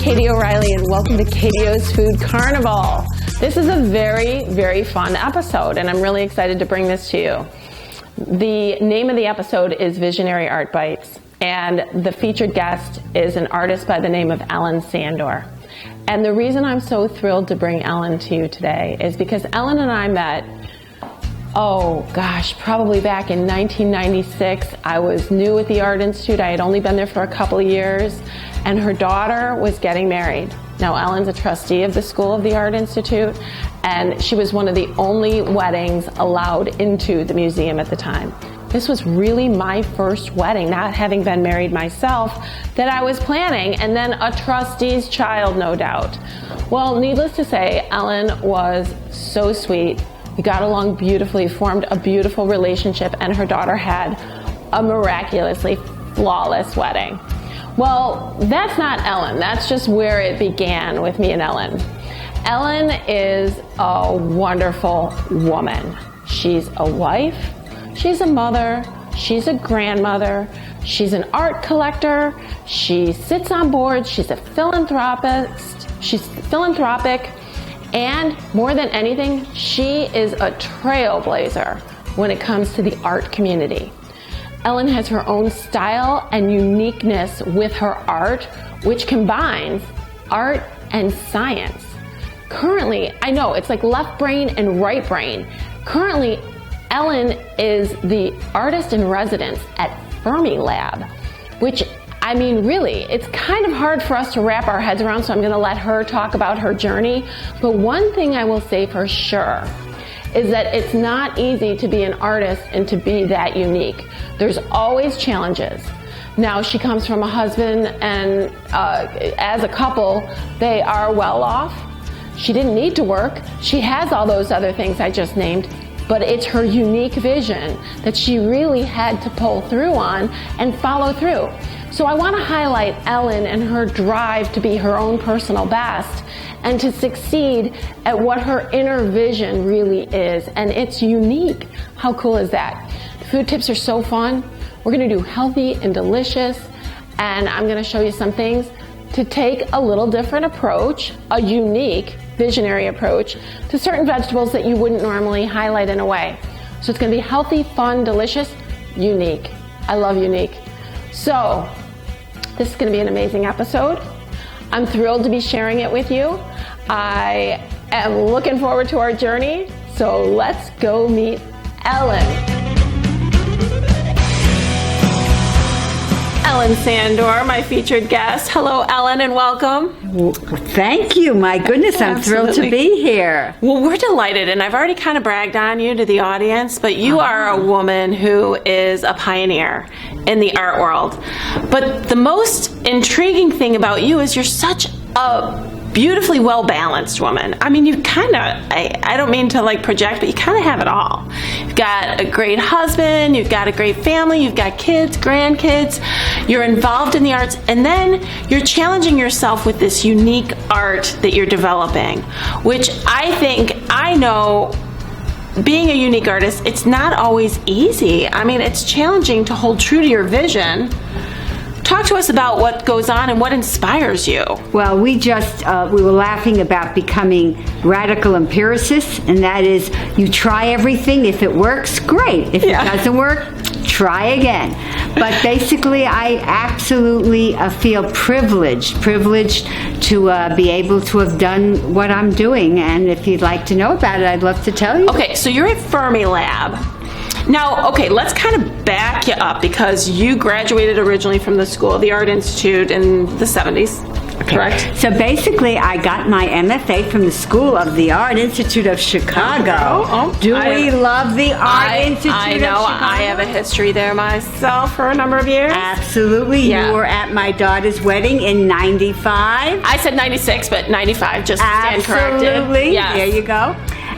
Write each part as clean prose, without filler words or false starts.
Katie O'Reilly, and welcome to KDO's Food Carnival. This is a very, very fun episode, and I'm really excited to bring this to you. The name of the episode is Visionary Art Bites, and the featured guest is an artist by the name of Ellen Sandor. And the reason I'm so thrilled to bring Ellen to you today is because Ellen and I met, probably back in 1996. I was new at the Art Institute. I had only been there for a couple of years, and her daughter was getting married. Now, Ellen's a trustee of the School of the Art Institute, and she was one of the only weddings allowed into the museum at the time. This was really my first wedding, not having been married myself, that I was planning, and then a trustee's child, no doubt. Well, needless to say, Ellen was so sweet. We got along beautifully, formed a beautiful relationship, and her daughter had a miraculously flawless wedding. Well, that's not Ellen. That's just where it began with me and Ellen. Ellen is a wonderful woman. She's a wife, she's a mother, she's a grandmother, she's an art collector, she sits on boards, she's a philanthropist, she's philanthropic, and more than anything, she is a trailblazer when it comes to the art community. Ellen has her own style and uniqueness with her art, which combines art and science. Currently, I know it's like left brain and right brain. Currently, Ellen is the artist in residence at Fermilab, which, really, it's kind of hard for us to wrap our heads around, so I'm going to let her talk about her journey. But one thing I will say for sure is that it's not easy to be an artist and to be that unique. There's always challenges. Now, she comes from a husband, and as a couple, they are well off. She didn't need to work. She has all those other things I just named, but it's her unique vision that she really had to pull through on and follow through. So I want to highlight Ellen and her drive to be her own personal best and to succeed at what her inner vision really is. And it's unique. How cool is that? The food tips are so fun. We're going to do healthy and delicious. And I'm going to show you some things to take a little different approach, a unique, visionary approach to certain vegetables that you wouldn't normally highlight in a way. So it's going to be healthy, fun, delicious, unique. I love unique. So this is going to be an amazing episode. I'm thrilled to be sharing it with you. I am looking forward to our journey. So let's go meet Ellen. Ellen Sandor, my featured guest. Hello, Ellen, and welcome. Well, thank you. My goodness, I'm thrilled to be here. Well, we're delighted, and I've already kind of bragged on you to the audience, but you are a woman who is a pioneer in the art world. But the most intriguing thing about you is you're such a beautifully well-balanced woman. You kind of, I don't mean to project, but you kind of have it all. You've got a great husband, you've got a great family, you've got kids, grandkids, you're involved in the arts, and then you're challenging yourself with this unique art that you're developing, which I know, being a unique artist, it's not always easy. It's challenging to hold true to your vision. Talk to us about what goes on and what inspires you. Well, we were laughing about becoming radical empiricists, and that is, you try everything. If it works, great. If it doesn't work, try again. But basically, I absolutely feel privileged to be able to have done what I'm doing. And if you'd like to know about it, I'd love to tell you. Okay, so you're at Fermilab. Now, let's kind of back you up, because you graduated originally from the School of the Art Institute in the 70s, correct? So basically, I got my MFA from the School of the Art Institute of Chicago. Do we love the Art Institute of Chicago? I have a history there myself for a number of years. Absolutely. Yeah. You were at my daughter's wedding in 95. I said 96, but 95, just to stand corrected. Absolutely. Yes. There you go.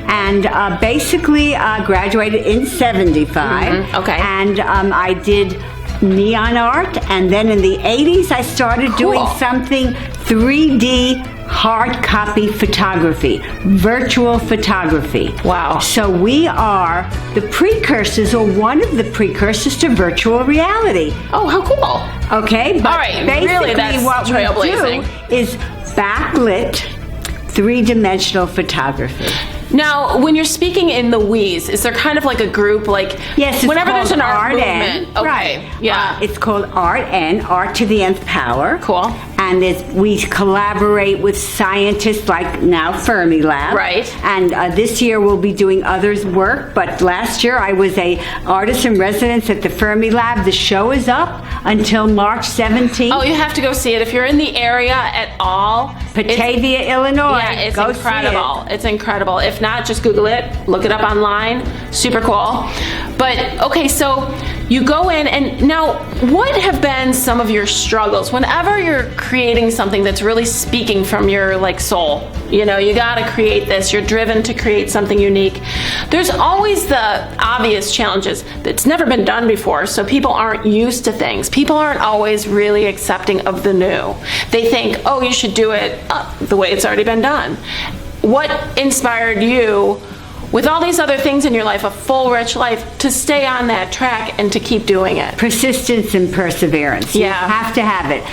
And basically graduated in 75. Okay. And I did neon art, and then in the 80s I started doing something 3D hard copy photography, virtual photography. Wow. So we are the precursors, or one of the precursors, to virtual reality. Oh, how cool. Okay, but all right, basically really, that's what we do is backlit, three-dimensional photography. Now, when you're speaking in the we's, is there kind of like a group, like yes, it's whenever called there's an art N. movement? Okay. Right. Yeah. It's called Art N, Art to the Nth Power. Cool. And we collaborate with scientists like now Fermilab. Right. And this year we'll be doing others' work. But last year I was a artist in residence at the Fermilab. The show is up until March 17th. Oh, you have to go see it if you're in the area at all. Batavia, Illinois. Yeah, it's go incredible. See it. It's incredible. If not, just Google it, look it up online. Super cool. But okay, so you go in, and now what have been some of your struggles whenever you're creating something that's really speaking from your like soul? You know, you got to create this. You're driven to create something unique. There's always the obvious challenges that's never been done before, so people aren't used to things. People aren't always really accepting of the new. They think, oh, you should do it the way it's already been done. What inspired you, with all these other things in your life, a full, rich life, to stay on that track and to keep doing it? Persistence and perseverance. Yeah. You have to have it.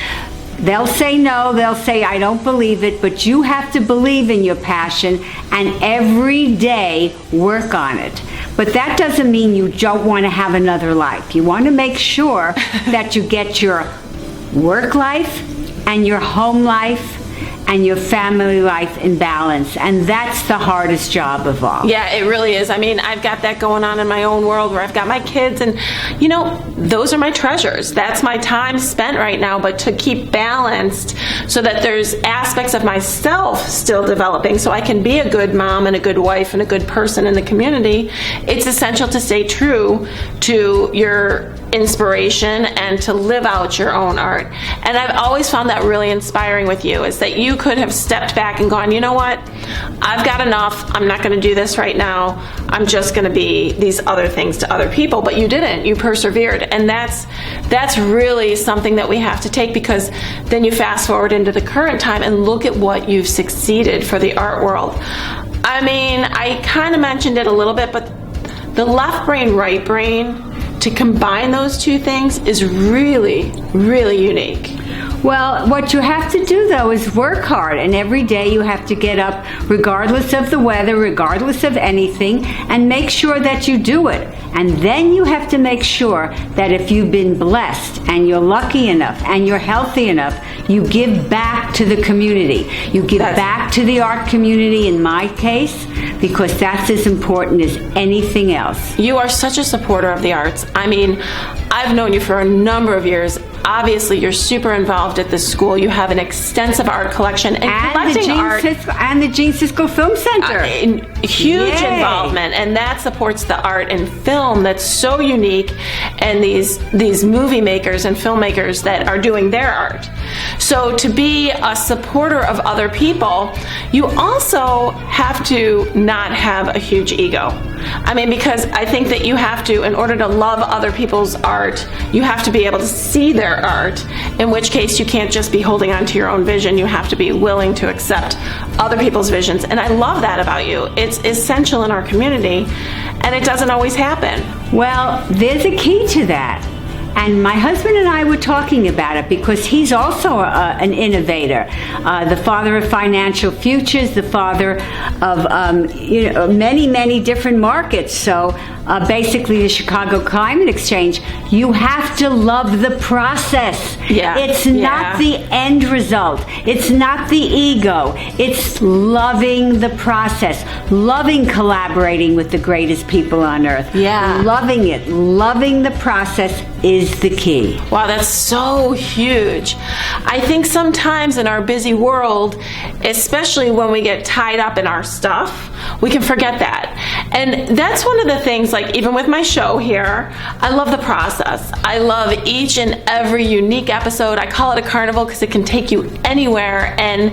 They'll say no, they'll say I don't believe it, but you have to believe in your passion and every day work on it. But that doesn't mean you don't want to have another life. You want to make sure that you get your work life and your home life and your family life in balance, and that's the hardest job of all. Yeah, it really is. I mean, I've got that going on in my own world where I've got my kids, and you know, those are my treasures. That's my time spent right now, but to keep balanced so that there's aspects of myself still developing so I can be a good mom and a good wife and a good person in the community, it's essential to stay true to your inspiration and to live out your own art. And I've always found that really inspiring with you, is that you could have stepped back and gone, you know what, I've got enough, I'm not going to do this right now, I'm just going to be these other things to other people. But you didn't, you persevered, and that's really something that we have to take, because then you fast forward into the current time and look at what you've succeeded for the art world. I mean, I kind of mentioned it a little bit, but the left brain, right brain, to combine those two things is really, really unique. Well, what you have to do, though, is work hard. And every day you have to get up, regardless of the weather, regardless of anything, and make sure that you do it. And then you have to make sure that if you've been blessed and you're lucky enough and you're healthy enough, you give back to the community. You give back to the art community, in my case, because that's as important as anything else. You are such a supporter of the arts. I mean, I've known you for a number of years. Obviously, you're super involved at this school. You have an extensive art collection and collecting art. And the Gene Siskel Film Center. Huge involvement, and that supports the art and film that's so unique, and these movie makers and filmmakers that are doing their art. So to be a supporter of other people, you also have to not have a huge ego. I mean, because I think that you have to, in order to love other people's art, you have to be able to see their art, in which case you can't just be holding on to your own vision. You have to be willing to accept other people's visions. And I love that about you. It's essential in our community, and it doesn't always happen. Well, there's a key to that. And my husband and I were talking about it, because he's also an innovator, the father of financial futures, the father of many, many different markets. So basically the Chicago Climate Exchange, you have to love the process. Yeah. It's not the end result. It's not the ego. It's loving the process, loving collaborating with the greatest people on earth. Yeah. Loving it, loving the process is the key. Wow, that's so huge. I think sometimes in our busy world, especially when we get tied up in our stuff, we can forget that. And that's one of the things, like even with my show here, I love the process. I love each and every unique episode. I call it a carnival because it can take you anywhere, and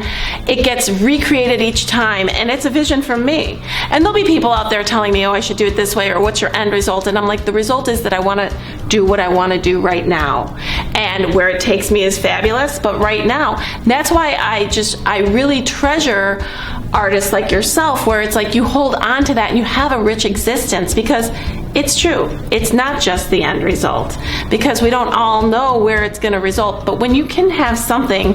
it gets recreated each time, and it's a vision from me. And there'll be people out there telling me, oh, I should do it this way, or what's your end result? And I'm like, the result is that I want to do what I want to do right now, and where it takes me is fabulous, but right now, that's why I really treasure artists like yourself, where it's like you hold on to that and you have a rich existence, because it's true. It's not just the end result, because we don't all know where it's going to result. But when you can have something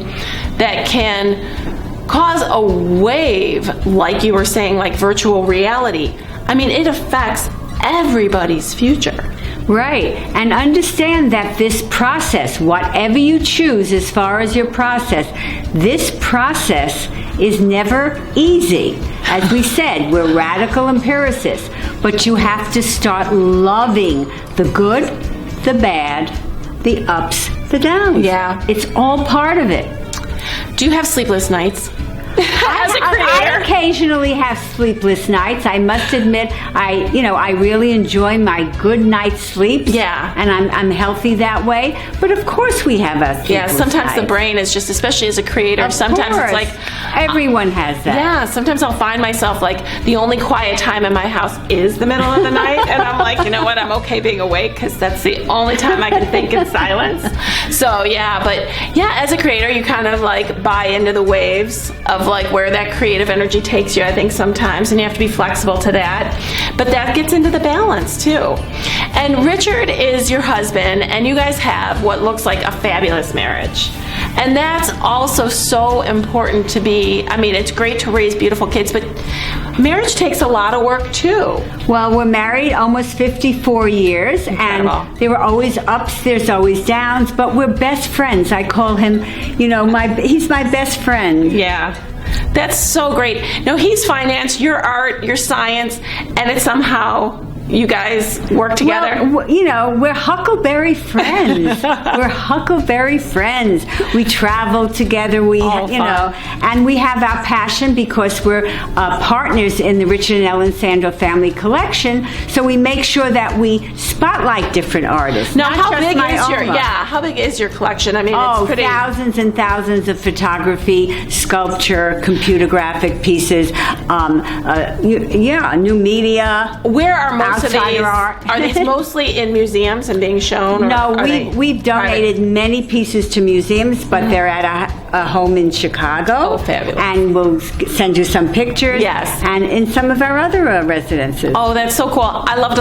that can cause a wave, like you were saying, like virtual reality. I mean, it affects everybody's future. Right. And understand that this process, whatever you choose as far as your process, this process is never easy. As we said, we're radical empiricists, but you have to start loving the good, the bad, the ups, the downs. Yeah. It's all part of it. Do you have sleepless nights? As a creator? I occasionally have sleepless nights. I must admit, I really enjoy my good night's sleep. Yeah. And I'm healthy that way. But of course we have a sleepless Yeah, sometimes nights. the brain is just, especially as a creator, Of sometimes course. it's like... Everyone has that. Yeah, sometimes I'll find myself like the only quiet time in my house is the middle of the night, and I'm like, you know what, I'm okay being awake because that's the only time I can think in silence. So yeah, but yeah, as a creator, you kind of like buy into the waves of like where that creative energy takes you, I think sometimes, and you have to be flexible to that. But that gets into the balance too. And Richard is your husband, and you guys have what looks like a fabulous marriage. And that's also so important to be, I mean, it's great to raise beautiful kids, but marriage takes a lot of work too. Well, we're married almost 54 years. Incredible. And there were always ups, there's always downs, but we're best friends. I call him, he's my best friend. Yeah. That's so great. No, he's finance, you're art, you're science, and it's somehow you guys work together. Well, we're Huckleberry friends. We're Huckleberry friends. We travel together. And we have our passion because we're partners in the Richard and Ellen Sandor Family Collection. So we make sure that we spotlight different artists. Now, how big is your collection? I mean, it's pretty. Thousands and thousands of photography, sculpture, computer graphic pieces. New media. Where are most of these? Art. Are these mostly in museums and being shown? No, we've donated many pieces to museums, but they're at a home in Chicago. Oh, fabulous. And we'll send you some pictures. Yes. And in some of our other residences. Oh, that's so cool. I love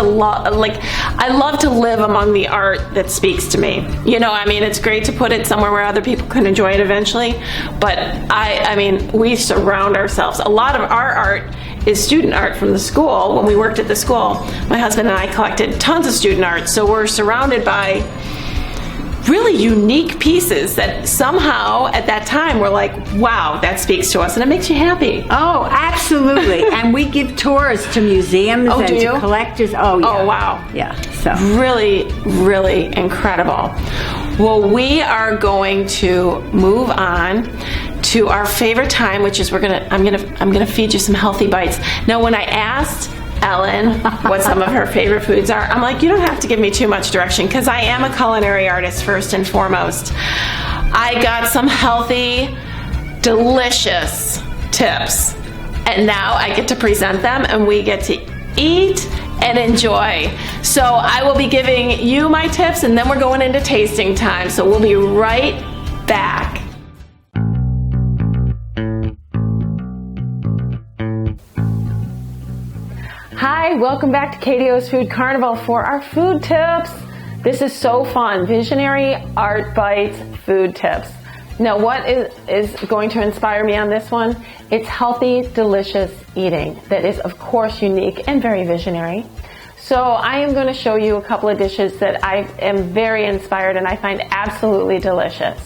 to live among the art that speaks to me. I mean, it's great to put it somewhere where other people can enjoy it eventually, but I mean, we surround ourselves. A lot of our art is student art from the school. When we worked at the school, my husband and I collected tons of student art, so we're surrounded by really unique pieces that somehow at that time we're like, wow, that speaks to us, and it makes you happy. Oh, absolutely. And we give tours to museums and to collectors. Oh, yeah. Oh, wow. Yeah. So really, really incredible. Well, we are going to move on to our favorite time, which is I'm gonna feed you some healthy bites. Now, when I asked Ellen what some of her favorite foods are, I'm like, you don't have to give me too much direction because I am a culinary artist first and foremost. I got some healthy, delicious tips, and now I get to present them and we get to eat and enjoy. So I will be giving you my tips, and then we're going into tasting time. So we'll be right back. Hi, welcome back to KDO's Food Carnival for our food tips. This is so fun. Visionary Art Bites food tips. Now, what is going to inspire me on this one? It's healthy, delicious eating that is, of course, unique and very visionary. So I am going to show you a couple of dishes that I am very inspired and I find absolutely delicious.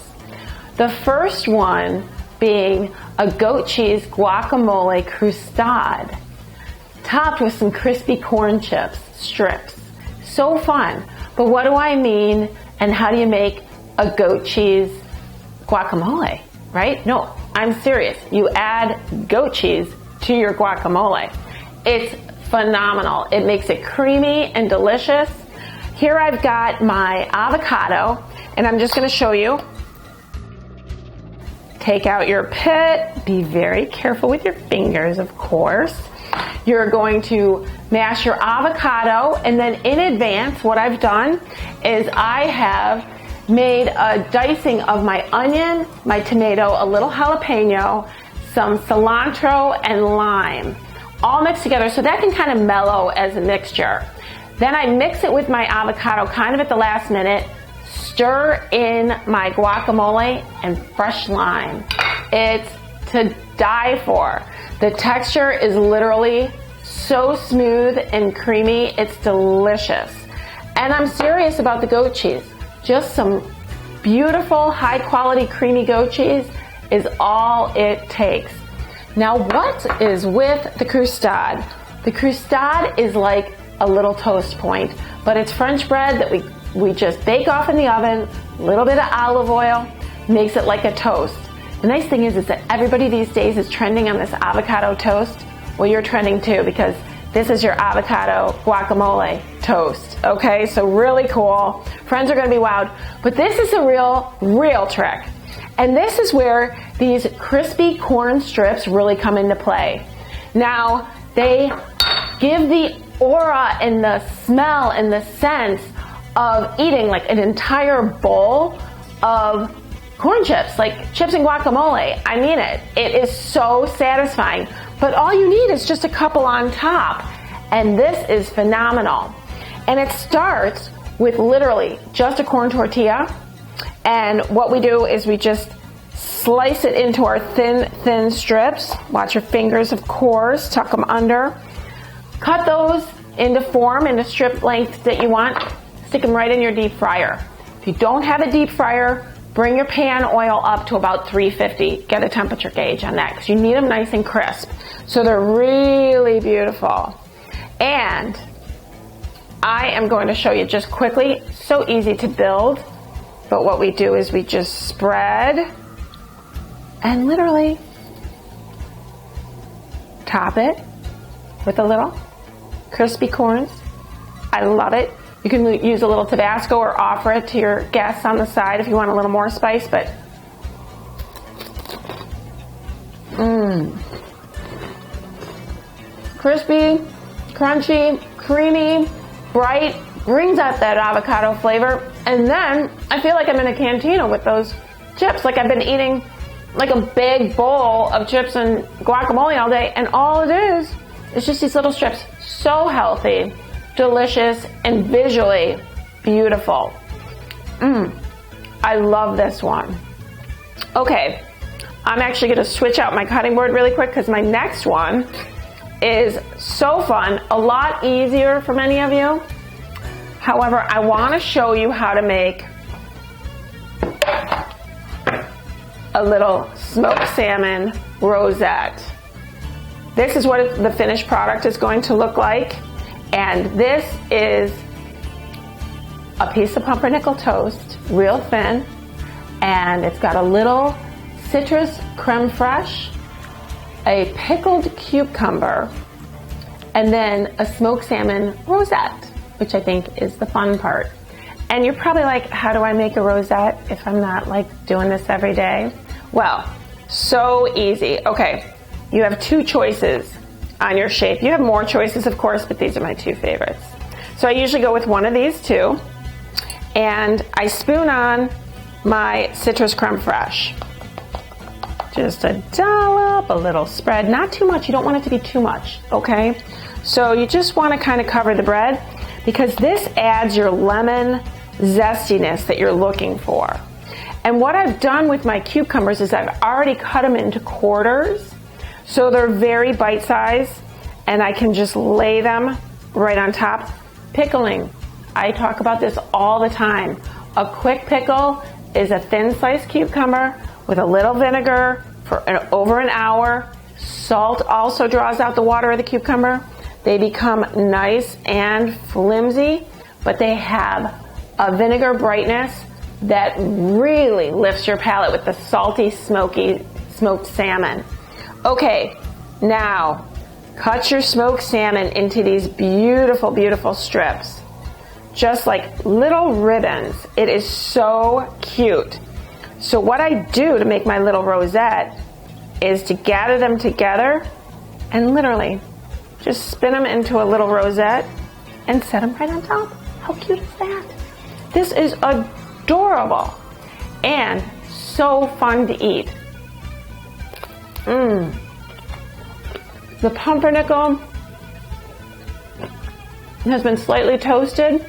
The first one being a goat cheese guacamole crustade, topped with some crispy corn chips, strips. So fun. But what do I mean, and how do you make a goat cheese guacamole, right? No, I'm serious. You add goat cheese to your guacamole. It's phenomenal. It makes it creamy and delicious. Here I've got my avocado, and I'm just going to show you. Take out your pit. Be very careful with your fingers, of course. You're going to mash your avocado, and then in advance, what I've done is I have made a dicing of my onion, my tomato, a little jalapeno, some cilantro, and lime, all mixed together so that can kind of mellow as a mixture. Then I mix it with my avocado kind of at the last minute, stir in my guacamole and fresh lime. It's to die for. The texture is literally so smooth and creamy, it's delicious. And I'm serious about the goat cheese. Just some beautiful, high quality, creamy goat cheese is all it takes. Now what is with the croustade? The croustade is like a little toast point, but it's French bread that we just bake off in the oven, a little bit of olive oil, makes it like a toast. The nice thing is that everybody these days is trending on this avocado toast. Well, you're trending too, because this is your avocado guacamole toast. Okay, so really cool. Friends are gonna be wowed. But this is a real trick. And this is where these crispy corn strips really come into play. Now, they give the aura and the smell and the sense of eating like an entire bowl of corn chips, like chips and guacamole. I mean it. It is so satisfying. But all you need is just a couple on top. And this is phenomenal. And it starts with literally just a corn tortilla. And what we do is we just slice it into our thin strips. Watch your fingers, of course. Tuck them under. Cut those into strip length that you want. Stick them right in your deep fryer. If you don't have a deep fryer, bring your pan oil up to about 350. Get a temperature gauge on that because you need them nice and crisp. So they're really beautiful. And I am going to show you just quickly. So easy to build. But what we do is we just spread and literally top it with a little crispy corns. I love it. You can use a little Tabasco or offer it to your guests on the side if you want a little more spice, but crispy, crunchy, creamy, bright, brings out that avocado flavor. And then I feel like I'm in a cantina with those chips, like I've been eating like a big bowl of chips and guacamole all day, and all it is just these little strips. So healthy, delicious, and visually beautiful. I love this one. Okay, I'm actually going to switch out my cutting board really quick because my next one is so fun, a lot easier for many of you. However, I want to show you how to make a little smoked salmon rosette. This is what the finished product is going to look like. And this is a piece of pumpernickel toast, real thin, and it's got a little citrus creme fraiche, a pickled cucumber, and then a smoked salmon rosette, which I think is the fun part. And you're probably like, how do I make a rosette if I'm not like doing this every day? Well, so easy. Okay, you have two choices on your shape. You have more choices, of course, but these are my two favorites. So I usually go with one of these two, and I spoon on my citrus creme fraiche. Just a dollop, a little spread, not too much. You don't want it to be too much, okay? So you just want to kind of cover the bread because this adds your lemon zestiness that you're looking for. And what I've done with my cucumbers is I've already cut them into quarters, so they're very bite-sized, and I can just lay them right on top. Pickling. I talk about this all the time. A quick pickle is a thin sliced cucumber with a little vinegar for over an hour. Salt also draws out the water of the cucumber. They become nice and flimsy, but they have a vinegar brightness that really lifts your palate with the salty, smoky, smoked salmon. Okay, now cut your smoked salmon into these beautiful, beautiful strips. Just like little ribbons. It is so cute. So what I do to make my little rosette is to gather them together and literally just spin them into a little rosette and set them right on top. How cute is that? This is adorable and so fun to eat. The pumpernickel has been slightly toasted,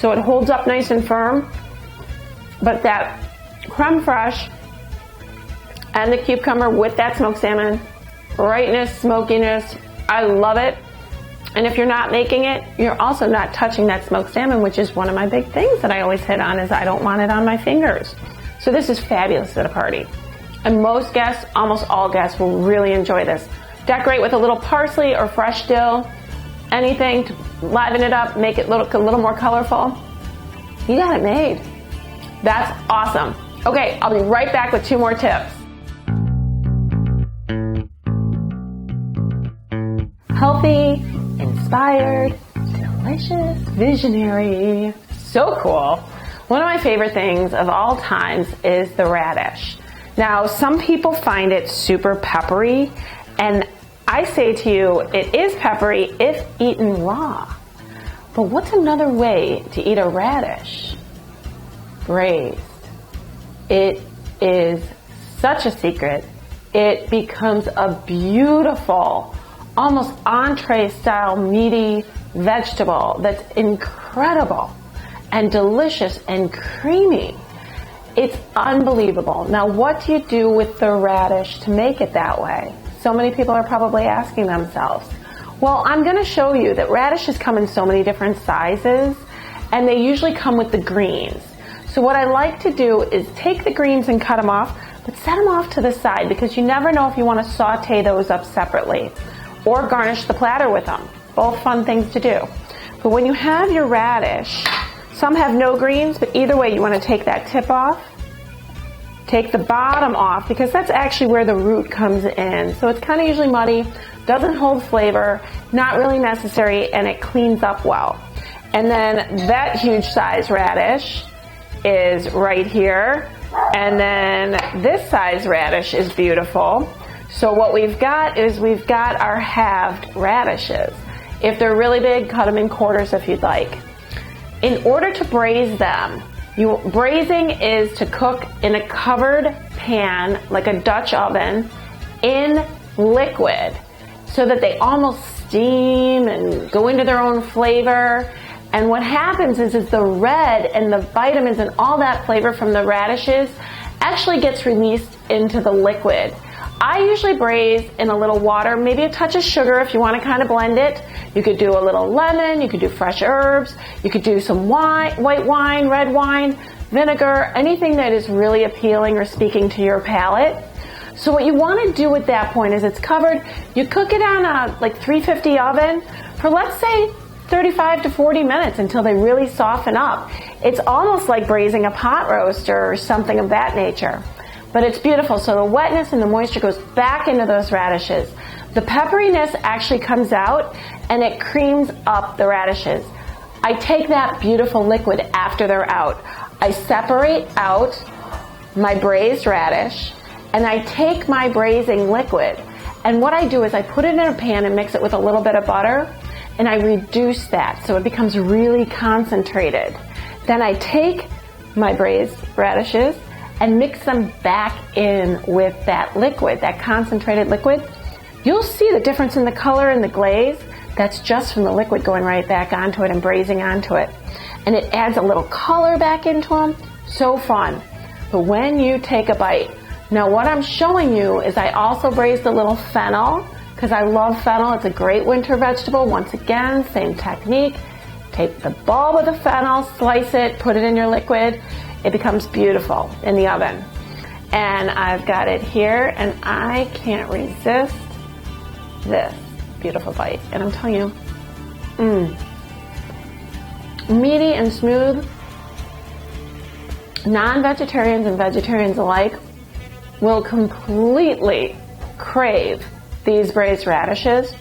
so it holds up nice and firm, but that creme fraiche and the cucumber with that smoked salmon. Brightness, smokiness. I love it. And if you're not making it, you're also not touching that smoked salmon, which is one of my big things that I always hit on, is I don't want it on my fingers. So this is fabulous at a party. And most guests, almost all guests, will really enjoy this. Decorate with a little parsley or fresh dill, anything to liven it up, make it look a little more colorful. You got it made. That's awesome. Okay, I'll be right back with 2 more tips. Healthy, inspired, delicious, visionary. So cool. One of my favorite things of all times is the radish. Now, some people find it super peppery, and I say to you, it is peppery if eaten raw. But what's another way to eat a radish? Braised. It is such a secret. It becomes a beautiful, almost entree-style meaty vegetable that's incredible and delicious and creamy. It's unbelievable. Now, what do you do with the radish to make it that way? So many people are probably asking themselves. Well, I'm going to show you that radishes come in so many different sizes, and they usually come with the greens. So what I like to do is take the greens and cut them off, but set them off to the side, because you never know if you want to saute those up separately or garnish the platter with them. Both fun things to do. But when you have your radish, some have no greens, but either way you want to take that tip off, take the bottom off, because that's actually where the root comes in. So it's kind of usually muddy, doesn't hold flavor, not really necessary, and it cleans up well. And then that huge size radish is right here, and then this size radish is beautiful. So what we've got is we've got our halved radishes. If they're really big, cut them in quarters if you'd like. In order to braise them, braising is to cook in a covered pan, like a Dutch oven, in liquid, so that they almost steam and go into their own flavor. And what happens is the red and the vitamins and all that flavor from the radishes actually gets released into the liquid. I usually braise in a little water, maybe a touch of sugar if you want to kind of blend it. You could do a little lemon, you could do fresh herbs, you could do some wine, white wine, red wine, vinegar, anything that is really appealing or speaking to your palate. So what you want to do at that point is it's covered, you cook it on a 350 oven for, let's say, 35 to 40 minutes until they really soften up. It's almost like braising a pot roast or something of that nature. But it's beautiful. So the wetness and the moisture goes back into those radishes. The pepperiness actually comes out and it creams up the radishes. I take that beautiful liquid after they're out. I separate out my braised radish and I take my braising liquid. And what I do is I put it in a pan and mix it with a little bit of butter, and I reduce that so it becomes really concentrated. Then I take my braised radishes and mix them back in with that liquid, that concentrated liquid. You'll see the difference in the color and the glaze. That's just from the liquid going right back onto it and braising onto it. And it adds a little color back into them. So fun. But when you take a bite, now what I'm showing you is I also braised a little fennel, because I love fennel. It's a great winter vegetable. Once again, same technique. Take the bulb of the fennel, slice it, put it in your liquid. It becomes beautiful in the oven. And I've got it here, and I can't resist this beautiful bite. And I'm telling you, meaty and smooth. Non-vegetarians and vegetarians alike will completely crave these braised radishes.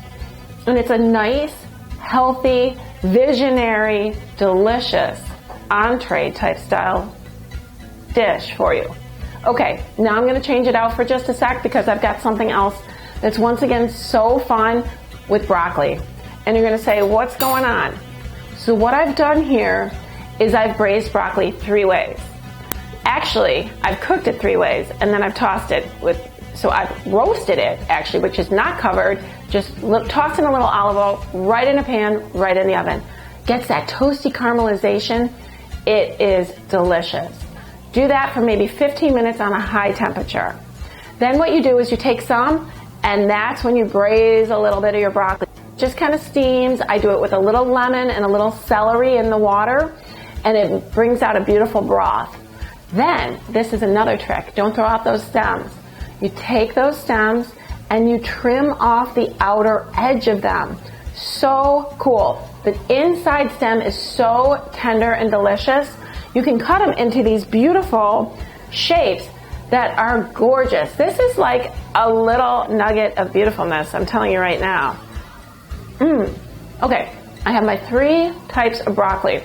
And it's a nice, healthy, visionary, delicious entree type style dish for you. Okay, now I'm going to change it out for just a sec because I've got something else that's once again so fun with broccoli. And you're going to say, what's going on? So what I've done here is I've braised broccoli 3 ways. Actually, I've cooked it 3 ways, and then I've tossed it so I've roasted it, actually, which is not covered, just tossed in a little olive oil, right in a pan, right in the oven. Gets that toasty caramelization. It is delicious. Do that for maybe 15 minutes on a high temperature. Then what you do is you take some, and that's when you braise a little bit of your broccoli. Just kind of steams. I do it with a little lemon and a little celery in the water, and it brings out a beautiful broth. Then, this is another trick. Don't throw out those stems. You take those stems and you trim off the outer edge of them. So cool. The inside stem is so tender and delicious. You can cut them into these beautiful shapes that are gorgeous. This is like a little nugget of beautifulness, I'm telling you right now. Okay, I have my 3 types of broccoli.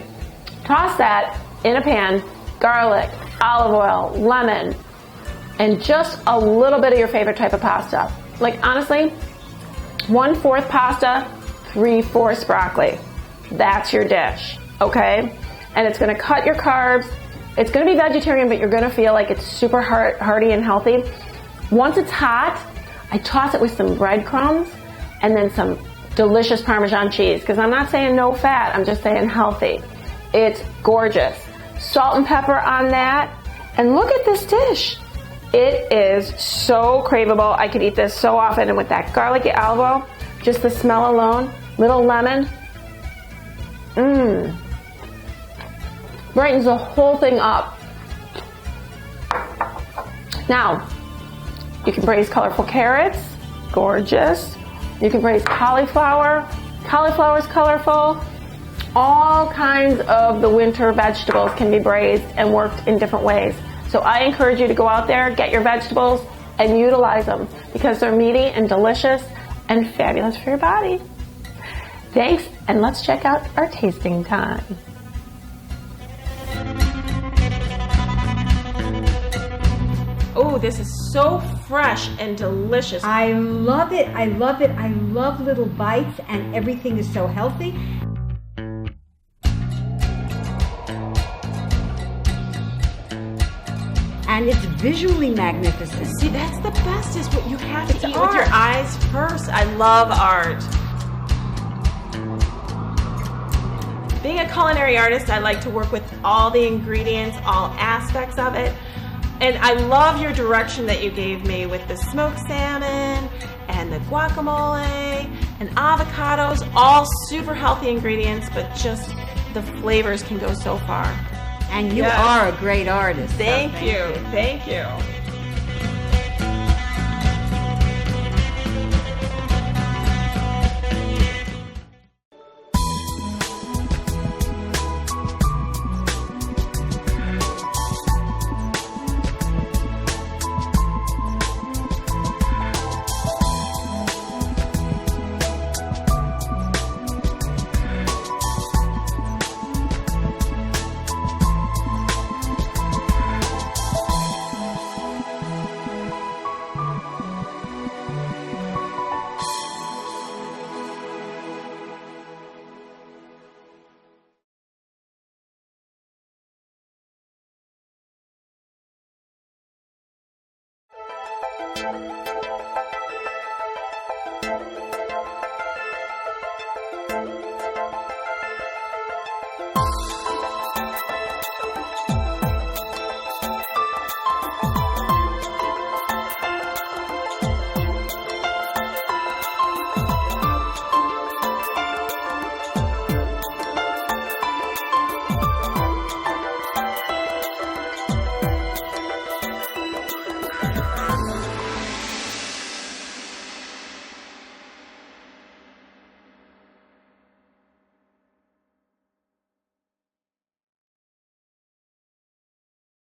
Toss that in a pan, garlic, olive oil, lemon, and just a little bit of your favorite type of pasta. Like honestly, 1/4 pasta, 3/4 broccoli. That's your dish, okay? And it's gonna cut your carbs. It's gonna be vegetarian, but you're gonna feel like it's super hearty and healthy. Once it's hot, I toss it with some breadcrumbs and then some delicious Parmesan cheese, because I'm not saying no fat, I'm just saying healthy. It's gorgeous. Salt and pepper on that, and look at this dish. It is so craveable. I could eat this so often, and with that garlicky olive oil, just the smell alone, little lemon, brightens the whole thing up. Now, you can braise colorful carrots, gorgeous. You can braise cauliflower. Cauliflower is colorful. All kinds of the winter vegetables can be braised and worked in different ways. So I encourage you to go out there, get your vegetables, and utilize them because they're meaty and delicious and fabulous for your body. Thanks, and let's check out our tasting time. Oh, this is so fresh and delicious. I love it. I love it. I love little bites, and everything is so healthy. And it's visually magnificent. See, that's the best, is what you have to eat with your eyes first. I love art. Being a culinary artist, I like to work with all the ingredients, all aspects of it. And I love your direction that you gave me with the smoked salmon and the guacamole and avocados, all super healthy ingredients, but just the flavors can go so far. And you are a great artist. Thank you. Thank you.